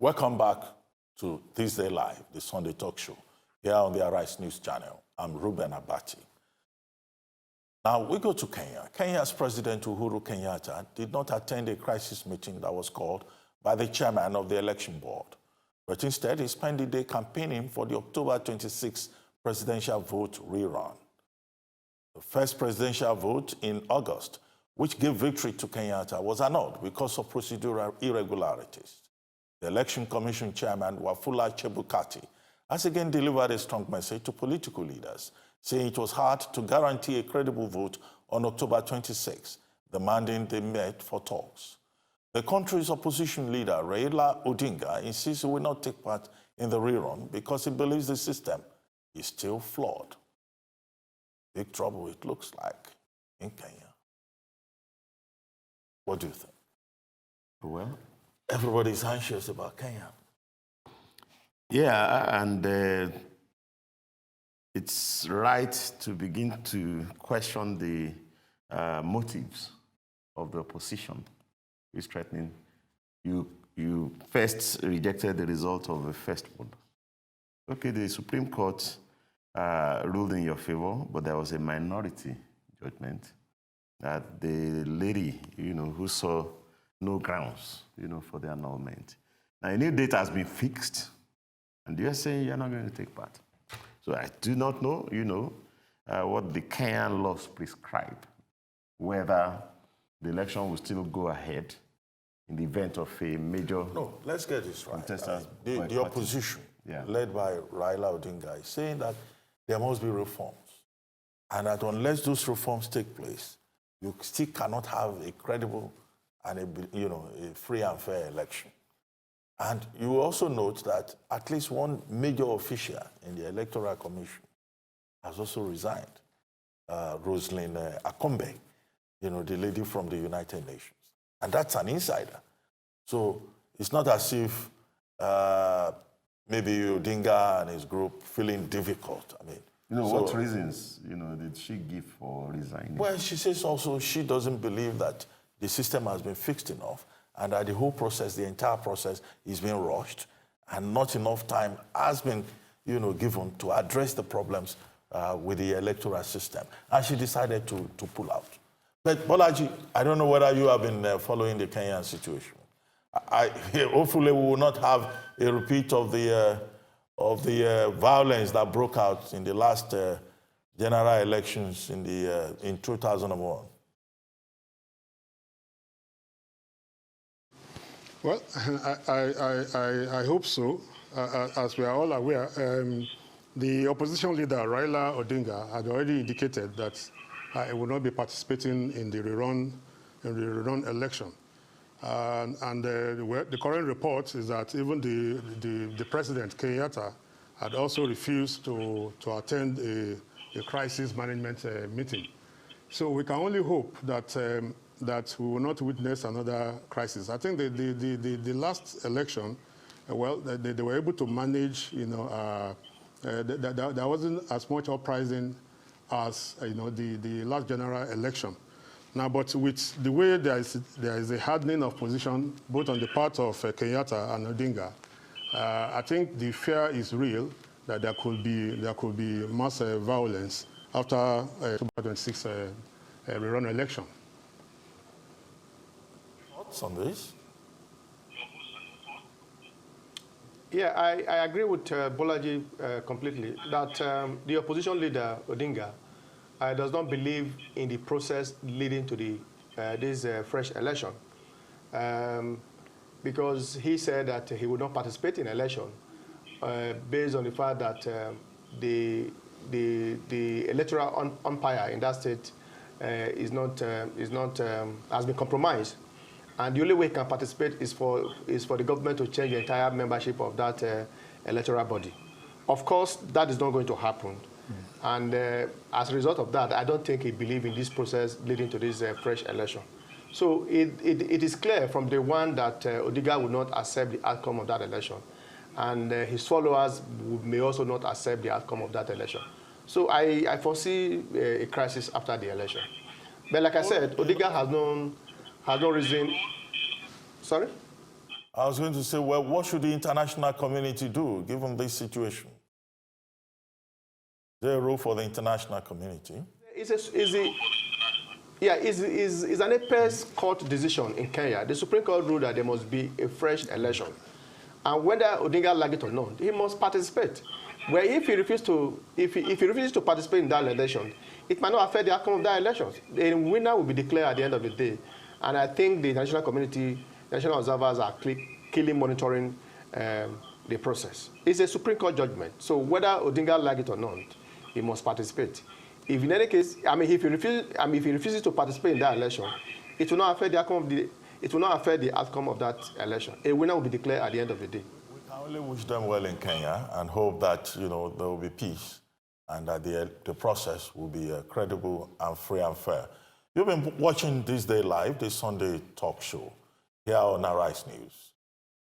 Welcome back to This Day Live, the Sunday talk show, here on the Arise News Channel. I'm Rueben Abati. Now we go to Kenya. Kenya's President Uhuru Kenyatta did not attend a crisis meeting that was called by the chairman of the election board, but instead he spent the day campaigning for the October 26 presidential vote rerun. The first presidential vote in August, which gave victory to Kenyatta, was annulled because of procedural irregularities. The Election Commission Chairman, Wafula Chebukati, has again delivered a strong message to political leaders, saying it was hard to guarantee a credible vote on October 26, demanding they met for talks. The country's opposition leader, Raila Odinga, insists he will not take part in the rerun because he believes the system is still flawed. Big trouble, it looks like, in Kenya. What do you think? Well, everybody's anxious about Kenya. Yeah, and it's right to begin to question the motives of the opposition who is threatening. You first rejected the result of the first one. Okay, the Supreme Court ruled in your favor, but there was a minority judgment that the lady, who saw no grounds, for the annulment. Now, a new date has been fixed, and you're saying you're not going to take part. So I do not know, what the Kenyan laws prescribe, whether the election will still go ahead in the event of a major... No, let's get this right. The opposition, led by Raila Odinga, is saying that there must be reforms, and that unless those reforms take place, you still cannot have a credible and a free and fair election. And you also note that at least one major official in the Electoral Commission has also resigned, Rosalind Akombe, the lady from the United Nations. And that's an insider. So it's not as if maybe Odinga and his group feeling difficult. I mean, what reasons, did she give for resigning? Well, she says also she doesn't believe that the system has been fixed enough and that the whole process, the entire process, is being rushed and not enough time has been, given to address the problems with the electoral system. And she decided to pull out. But Bolaji, I don't know whether you have been following the Kenyan situation. Hopefully we will not have a repeat of the violence that broke out in the last general elections in 2001. Well, I hope so. As we are all aware, the opposition leader, Raila Odinga, had already indicated that he will not be participating in the rerun election. The current report is that even the president, Kenyatta, had also refused to attend a crisis management meeting. So we can only hope that that we will not witness another crisis. I think the last election, well, they were able to manage, there wasn't as much uprising as, the last general election. Now, but with the way there is a hardening of position, both on the part of Kenyatta and Odinga, I think the fear is real that there could be mass violence after 2026 rerun election. Thoughts on this? Yeah, I agree with Bolaji completely that the opposition leader, Odinga, does not believe in the process leading to this fresh election. Because he said that he would not participate in election based on the fact that the electoral umpire in that state has been compromised. And the only way he can participate is for the government to change the entire membership of that electoral body. Of course, that is not going to happen. And as a result of that, I don't think he believes in this process leading to this fresh election. So it is clear from the one that Odinga will not accept the outcome of that election. And his followers may also not accept the outcome of that election. So I foresee a crisis after the election. But like I said, Odinga has no reason. Sorry? I was going to say, well, what should the international community do given this situation? Is there a role for the international community? It's an apex court decision in Kenya. The Supreme Court ruled that there must be a fresh election. And whether Odinga like it or not, he must participate. Where if he refuses to participate in that election, it might not affect the outcome of that election. The winner will be declared at the end of the day. And I think the international community, national observers are clearly monitoring the process. It's a Supreme Court judgment. So whether Odinga like it or not, he must participate. If in any case, if he refuses to participate in that election, it will not affect the outcome of that election. A winner will be declared at the end of the day. We can only wish them well in Kenya and hope that there will be peace and that the process will be credible and free and fair. You've been watching This Day Live, this Sunday talk show here on Arise News.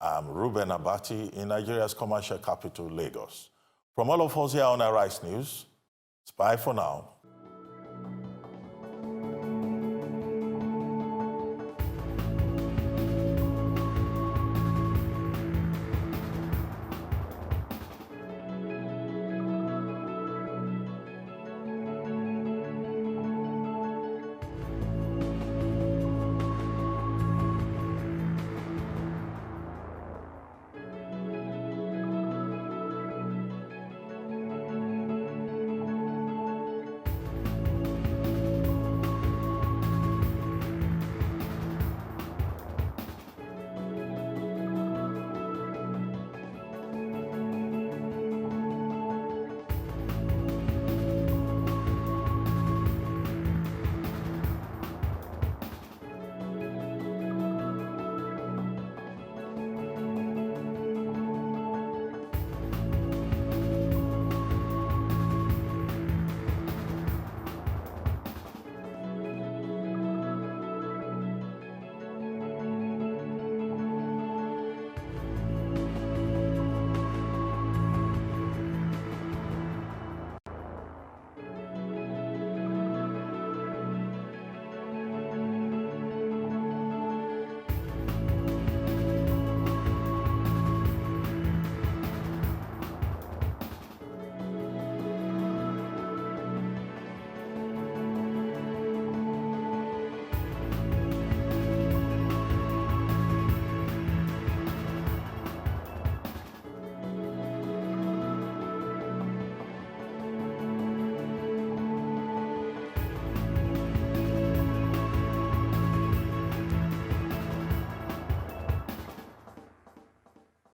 I'm Rueben Abati in Nigeria's commercial capital, Lagos. From all of us here on Arise News, it's bye for now.